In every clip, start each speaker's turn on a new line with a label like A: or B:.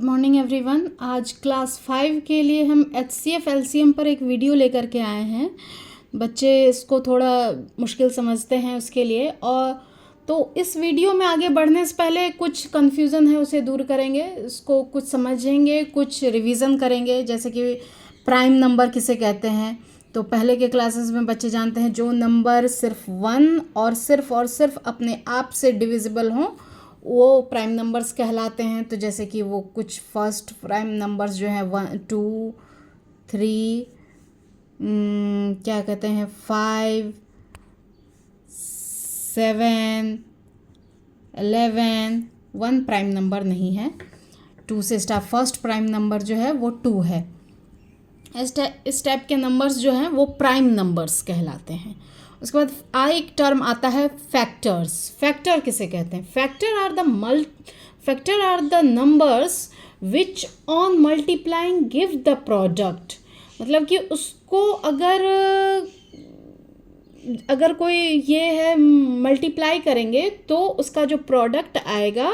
A: Good morning everyone. आज class 5 के लिए हम HCF LCM पर एक वीडियो लेकर के आए हैं। बच्चे इसको थोड़ा मुश्किल समझते हैं उसके लिए, और तो इस वीडियो में आगे बढ़ने से पहले कुछ कन्फ्यूज़न है उसे दूर करेंगे, इसको कुछ समझेंगे, कुछ रिवीजन करेंगे। जैसे कि प्राइम नंबर किसे कहते हैं, तो पहले के क्लासेस में बच्चे जानते हैं जो नंबर सिर्फ 1 और सिर्फ अपने आप से डिविजिबल हों वो प्राइम नंबर्स कहलाते हैं। तो जैसे कि वो कुछ फर्स्ट प्राइम नंबर्स जो हैं 1 2 3 क्या कहते हैं 5 7 11। 1 प्राइम नंबर नहीं है, 2 से स्टार्ट फर्स्ट प्राइम नंबर जो है वो 2 है। इस टाइप के नंबर्स जो हैं वो प्राइम नंबर्स कहलाते हैं। उसके बाद एक टर्म आता है फैक्टर्स। फैक्टर किसे कहते हैं? Factor are the numbers which on multiplying give the product. मतलब कि उसको अगर कोई ये है मल्टीप्लाई करेंगे तो उसका जो प्रोडक्ट आएगा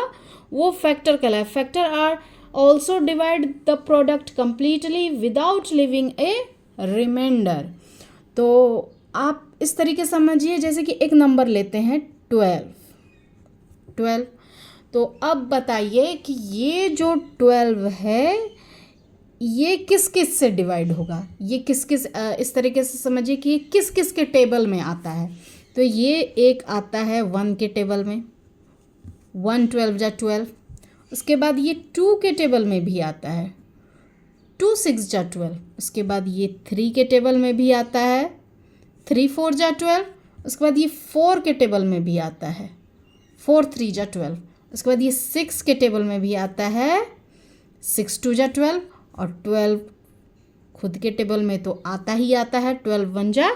A: वो फैक्टर कहलाए। Factor are also divide the product completely without leaving a remainder. तो आप इस तरीके से समझिए, जैसे कि एक नंबर लेते हैं 12। तो अब बताइए कि ये जो 12 है ये किस किस से डिवाइड होगा, ये किस किस इस तरीके से समझिए कि ये किस किस के टेबल में आता है। तो ये एक आता है 1 के टेबल में, 1 12 जा 12। उसके बाद ये 2 के टेबल में भी आता है, 2 6 जा 12। उसके बाद ये 3 के टेबल में भी आता है, 3 4 जा 12। उसके बाद ये 4 के टेबल में भी आता है, 4 3 जा 12। उसके बाद ये 6 के टेबल में भी आता है, 6 2 जा 12। और 12 खुद के टेबल में तो आता ही आता है, 12 1 जा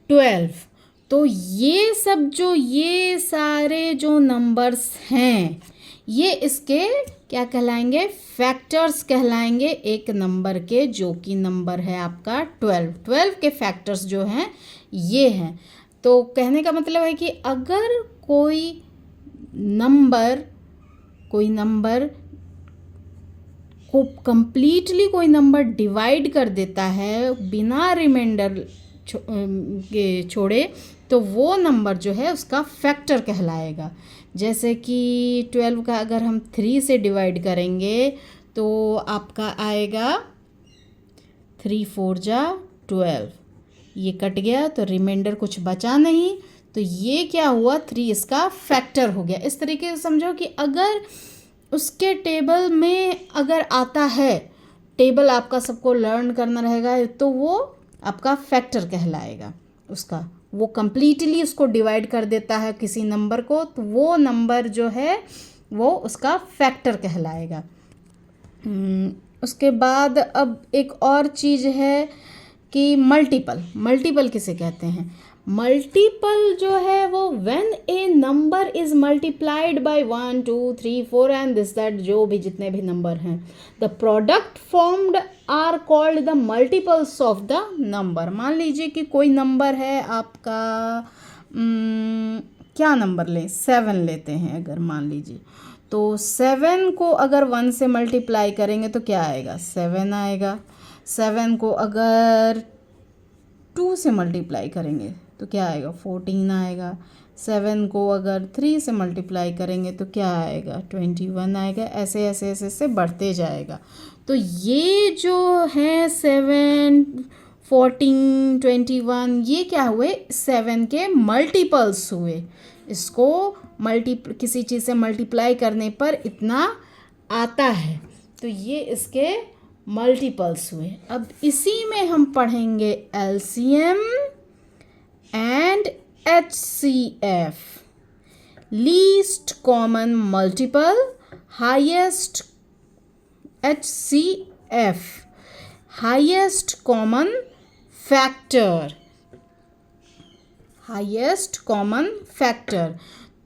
A: 12। तो ये सब जो ये सारे जो नंबर्स हैं ये इसके क्या कहलाएंगे? फैक्टर्स कहलाएंगे एक नंबर के, जो कि नंबर है आपका 12 के फैक्टर्स जो हैं ये हैं। तो कहने का मतलब है कि अगर कोई नंबर को कंप्लीटली कोई नंबर डिवाइड कर देता है बिना रिमाइंडर के छोड़े, तो वो नंबर जो है उसका फैक्टर कहलाएगा। जैसे कि 12 का अगर हम 3 से डिवाइड करेंगे तो आपका आएगा 3 4 जा 12। ये कट गया तो रिमाइंडर कुछ बचा नहीं, तो ये क्या हुआ 3 इसका फैक्टर हो गया। इस तरीके से समझो कि अगर उसके टेबल में अगर आता है, टेबल आपका सबको लर्न करना रहेगा, तो वो आपका फैक्टर कहलाएगा। उसका वो कंप्लीटली उसको डिवाइड कर देता है किसी नंबर को, तो वो नंबर जो है वो उसका फैक्टर कहलाएगा। उसके बाद अब एक और चीज़ है कि मल्टीपल किसे कहते हैं? मल्टीपल जो है वो when a number is multiplied by 1 2 3 4 and this that, जो भी जितने भी नंबर हैं, the product formed are called the multiples of the number. मान लीजिए कि कोई नंबर है आपका क्या नंबर लें, 7 लेते हैं अगर मान लीजिए, तो 7 को अगर 1 से मल्टीप्लाई करेंगे तो क्या आएगा? 7 आएगा। 7 को अगर 2 से मल्टीप्लाई करेंगे तो क्या आएगा? 14 आएगा। 7 को अगर 3 से मल्टीप्लाई करेंगे तो क्या आएगा? 21 आएगा। ऐसे ऐसे ऐसे ऐसे बढ़ते जाएगा। तो ये जो है 7 14 21 ये क्या हुए? 7 के मल्टीपल्स हुए। इसको किसी चीज़ से मल्टीप्लाई करने पर इतना आता है, तो ये इसके मल्टीपल्स हुए। अब इसी में हम पढ़ेंगे LCM and HCF। Least common multiple, highest HCF, highest common factor,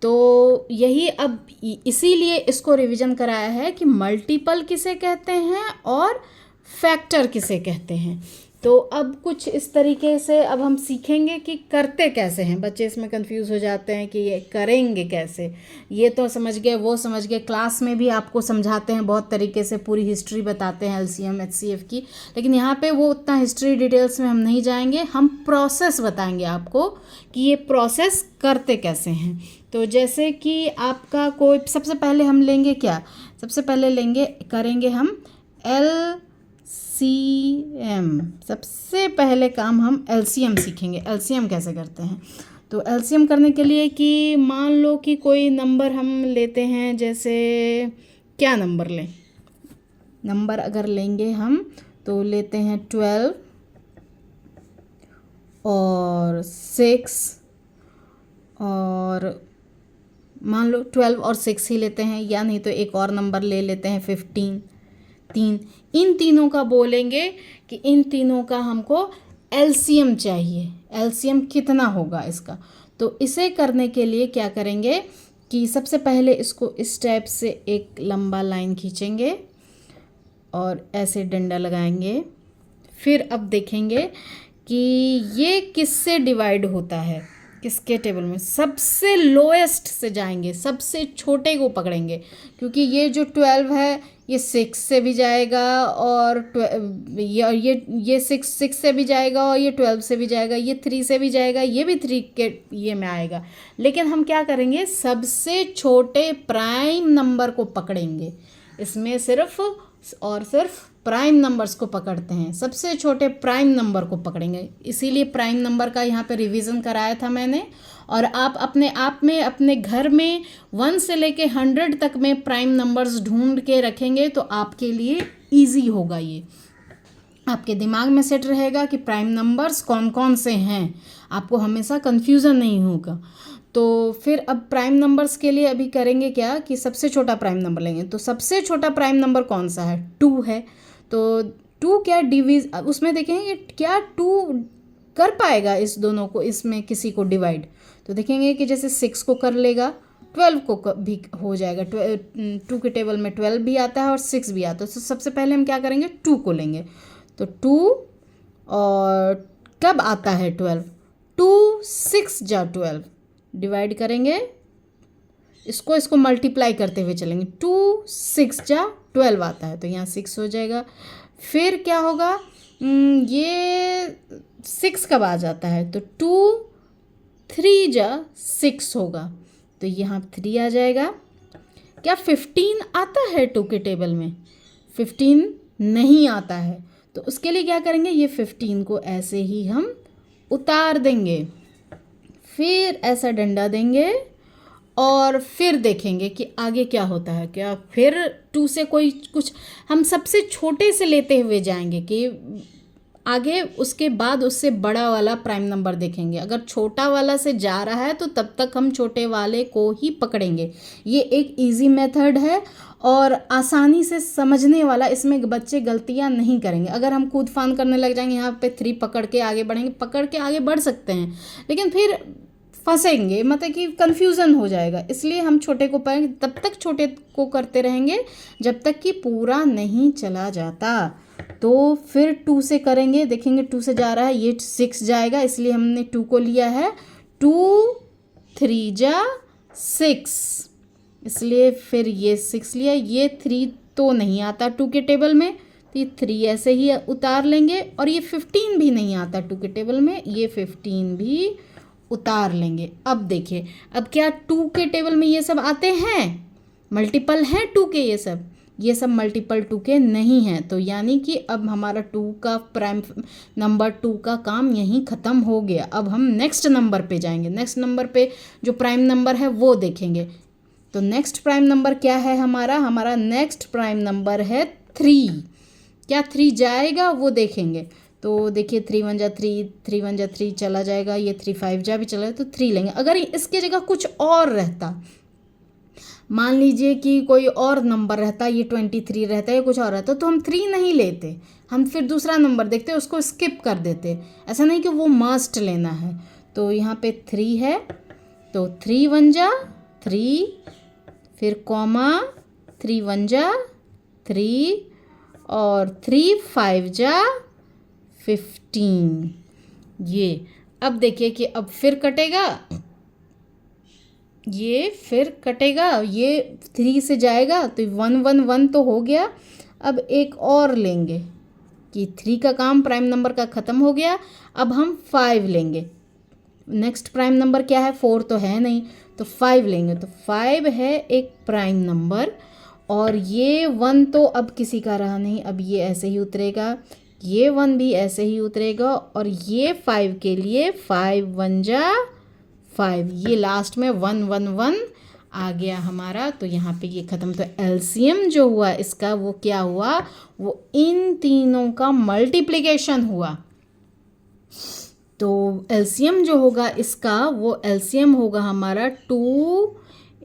A: तो यही अब इसीलिए इसको रिवीजन कराया है कि मल्टीपल किसे कहते हैं और फैक्टर किसे कहते हैं। तो अब कुछ इस तरीके से अब हम सीखेंगे कि करते कैसे हैं। बच्चे इसमें कंफ्यूज हो जाते हैं कि ये करेंगे कैसे। ये तो समझ गए, वो समझ गए, क्लास में भी आपको समझाते हैं बहुत तरीके से, पूरी हिस्ट्री बताते हैं एलसीएम एचसीएफ की, लेकिन यहाँ पे वो उतना हिस्ट्री डिटेल्स में हम नहीं जाएंगे, हम प्रोसेस बताएंगे आपको कि ये प्रोसेस करते कैसे हैं। तो जैसे कि आपका कोई, सबसे पहले हम लेंगे क्या, सबसे पहले लेंगे, करेंगे हम एलसीएम। सबसे पहले काम हम एलसीएम सीखेंगे, एलसीएम कैसे करते हैं। तो एलसीएम करने के लिए कि मान लो कि कोई नंबर हम लेते हैं, जैसे क्या नंबर लें, नंबर अगर लेंगे हम तो लेते हैं 12 और 6, और मान लो 12 और 6 ही लेते हैं, या नहीं तो एक और नंबर ले लेते हैं 15, 3। इन तीनों का बोलेंगे कि इन तीनों का हमको एलसीएम चाहिए, एलसीएम कितना होगा इसका। तो इसे करने के लिए क्या करेंगे कि सबसे पहले इसको इस टाइप से एक लंबा लाइन खींचेंगे और ऐसे डंडा लगाएंगे। फिर अब देखेंगे कि ये किससे डिवाइड होता है, किसके टेबल में, सबसे लोएस्ट से जाएंगे, सबसे छोटे को पकड़ेंगे, क्योंकि ये जो 12 है ये 6 से भी जाएगा, और ये 6 से भी जाएगा, और ये 12 से भी जाएगा, ये 3 से भी जाएगा, ये भी 3 के ये में आएगा। लेकिन हम क्या करेंगे, सबसे छोटे प्राइम नंबर को पकड़ेंगे। इसमें सिर्फ और सिर्फ प्राइम नंबर्स को पकड़ते हैं, सबसे छोटे प्राइम नंबर को पकड़ेंगे। इसीलिए प्राइम नंबर का यहाँ पे रिवीजन कराया था मैंने। और आप अपने आप में अपने घर में 1 से लेके 100 तक में प्राइम नंबर्स ढूंढ के रखेंगे तो आपके लिए इजी होगा, ये आपके दिमाग में सेट रहेगा कि प्राइम नंबर्स कौन कौन से हैं, आपको हमेशा कन्फ्यूज़न नहीं होगा। तो फिर अब प्राइम नंबर्स के लिए अभी करेंगे क्या कि सबसे छोटा प्राइम नंबर लेंगे। तो सबसे छोटा प्राइम नंबर कौन सा है, 2 है। तो 2 क्या डिवीज, उसमें देखेंगे क्या 2 कर पाएगा इस दोनों को, इसमें किसी को डिवाइड। तो देखेंगे कि जैसे 6 को कर लेगा, 12 को भी हो जाएगा। 2 के टेबल में 12 भी आता है और 6 भी आता है। तो सबसे पहले हम क्या करेंगे, 2 को लेंगे। तो 2 और कब आता है 12, 2 6 जा 12, डिवाइड करेंगे, इसको मल्टीप्लाई करते हुए चलेंगे। 2 6 जा 12 आता है, तो यहाँ 6 हो जाएगा। फिर क्या होगा, ये 6 कब आ जाता है, तो 2 3 जा 6 होगा, तो यहाँ 3 आ जाएगा। क्या 15 आता है 2 के टेबल में, 15 नहीं आता है। तो उसके लिए क्या करेंगे, ये 15 को ऐसे ही हम उतार देंगे, फिर ऐसा डंडा देंगे और फिर देखेंगे कि आगे क्या होता है। क्या फिर 2 से कोई कुछ हम सबसे छोटे से लेते हुए जाएंगे कि आगे उसके बाद उससे बड़ा वाला प्राइम नंबर देखेंगे। अगर छोटा वाला से जा रहा है तो तब तक हम छोटे वाले को ही पकड़ेंगे। ये एक इजी मेथड है और आसानी से समझने वाला, इसमें बच्चे गलतियां नहीं करेंगे। अगर हम कूद फान करने लग जाएंगे, यहाँ पे 3 पकड़ के आगे बढ़ेंगे, पकड़ के आगे बढ़ सकते हैं लेकिन फिर फंसेंगे, मतलब कि कन्फ्यूज़न हो जाएगा। इसलिए हम छोटे को पाएंगे, तब तक छोटे को करते रहेंगे जब तक कि पूरा नहीं चला जाता। तो फिर 2 से करेंगे, देखेंगे 2 से जा रहा है, ये 6 जाएगा, इसलिए हमने 2 को लिया है। 2 3 जा 6, इसलिए फिर ये 6 लिया। ये 3 तो नहीं आता 2 के टेबल में, तो ये 3 ऐसे ही उतार लेंगे। और ये 15 भी नहीं आता 2 के टेबल में, ये 15 भी उतार लेंगे। अब देखिए, अब क्या 2 के टेबल में ये सब आते हैं, मल्टीपल हैं 2 के, ये सब मल्टीपल 2 के नहीं हैं। तो यानी कि अब हमारा 2 का प्राइम नंबर 2 का काम यहीं ख़त्म हो गया। अब हम नेक्स्ट नंबर पे जाएंगे, नेक्स्ट नंबर पे जो प्राइम नंबर है वो देखेंगे। तो नेक्स्ट प्राइम नंबर क्या है हमारा नेक्स्ट प्राइम नंबर है 3। क्या 3 जाएगा वो देखेंगे। तो देखिए 3 1 जा 3, 3 1 जा 3 चला जाएगा, ये 3 5 जा भी चला जाएगा, तो 3 लेंगे। अगर इसके जगह कुछ और रहता, मान लीजिए कि कोई और नंबर रहता, ये 23 रहता है, कुछ और रहता, तो हम 3 नहीं लेते, हम फिर दूसरा नंबर देखते, उसको स्किप कर देते। ऐसा नहीं कि वो मस्ट लेना है। तो यहाँ पे 3 है, तो 3 1 जा 3, फिर कॉमा 3 1 जा 3 और 3 5 जा 15। ये अब देखिए कि अब फिर कटेगा, ये फिर कटेगा, ये 3 से जाएगा तो 1 1 1 तो हो गया। अब एक और लेंगे कि 3 का काम प्राइम नंबर का ख़त्म हो गया। अब हम 5 लेंगे। नेक्स्ट प्राइम नंबर क्या है? 4 तो है नहीं, तो 5 लेंगे। तो 5 है एक प्राइम नंबर, और ये 1 तो अब किसी का रहा नहीं, अब ये ऐसे ही उतरेगा, ये 1 भी ऐसे ही उतरेगा, और ये 5 के लिए 5 1 जा 5, ये लास्ट में 1 1 1 आ गया हमारा। तो यहाँ पे ये ख़त्म। तो एलसीएम जो हुआ इसका वो क्या हुआ? वो इन तीनों का मल्टीप्लिकेशन हुआ। तो एलसीएम जो होगा इसका, वो एलसीएम होगा हमारा 2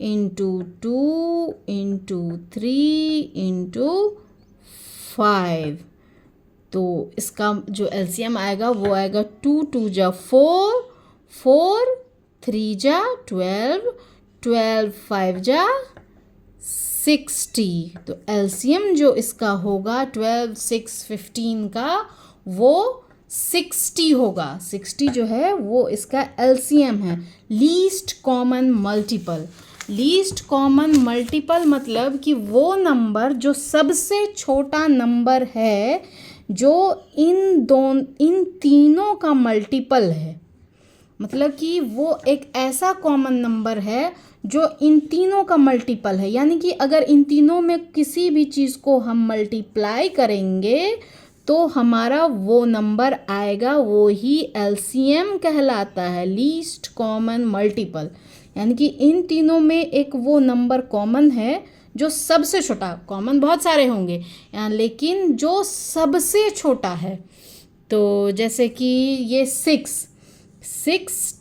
A: इंटू 2 इंटू 3 इंटू 5। तो इसका जो एलसीएम आएगा वो आएगा 2 2 जा 4, 4 3 जा 12, 12 5 जा 60। तो एलसीएम जो इसका होगा 12 6 15 का, वो 60 होगा। 60 जो है वो इसका एलसीएम है, least common multiple. Least common multiple मतलब कि वो नंबर जो सबसे छोटा नंबर है, जो इन तीनों का मल्टीपल है। मतलब कि वो एक ऐसा कॉमन नंबर है जो इन तीनों का मल्टीपल है। यानी कि अगर इन तीनों में किसी भी चीज़ को हम मल्टीप्लाई करेंगे तो हमारा वो नंबर आएगा, वो ही एलसीएम कहलाता है, लीस्ट कॉमन मल्टीपल। यानी कि इन तीनों में एक वो नंबर कॉमन है जो सबसे छोटा, कॉमन बहुत सारे होंगे लेकिन जो सबसे छोटा है। तो जैसे कि ये 6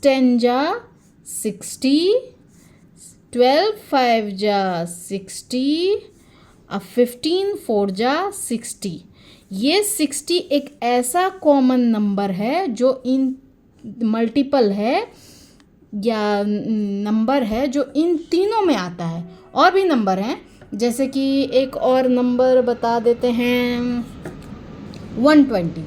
A: 10 जा 60, 12 5 जा 60, अब 15 4 जा 60। ये 60 एक ऐसा कॉमन नंबर है जो इन मल्टीपल है या नंबर है जो इन तीनों में आता है। और भी नंबर हैं, जैसे कि एक और नंबर बता देते हैं, 120।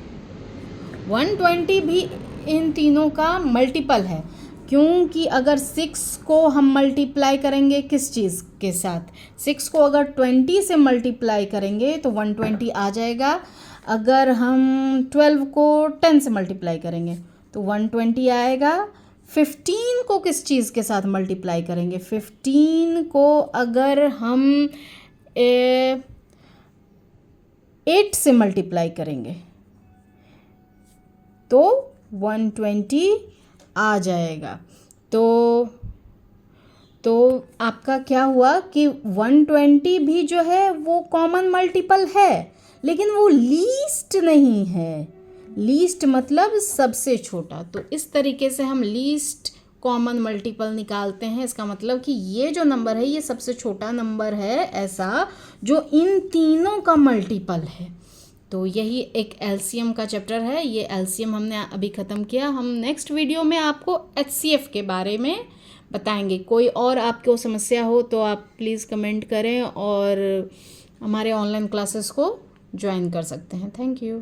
A: 120 भी इन तीनों का मल्टीपल है, क्योंकि अगर 6 को हम मल्टीप्लाई करेंगे किस चीज़ के साथ? 6 को अगर 20 से मल्टीप्लाई करेंगे तो 120 आ जाएगा। अगर हम 12 को 10 से मल्टीप्लाई करेंगे तो 120 आएगा। 15 को किस चीज़ के साथ मल्टीप्लाई करेंगे? 15 को अगर हम 8 से मल्टीप्लाई करेंगे तो 120 आ जाएगा। तो आपका क्या हुआ कि 120 भी जो है वो कॉमन मल्टीपल है, लेकिन वो लीस्ट नहीं है। लीस्ट मतलब सबसे छोटा। तो इस तरीके से हम लीस्ट कॉमन मल्टीपल निकालते हैं। इसका मतलब कि ये जो नंबर है ये सबसे छोटा नंबर है ऐसा जो इन तीनों का मल्टीपल है। तो यही एक एलसीएम का चैप्टर है। ये एलसीएम हमने अभी ख़त्म किया। हम नेक्स्ट वीडियो में आपको एचसीएफ के बारे में बताएंगे। कोई और आपको समस्या हो तो आप प्लीज़ कमेंट करें और हमारे ऑनलाइन क्लासेस को ज्वाइन कर सकते हैं। Thank you.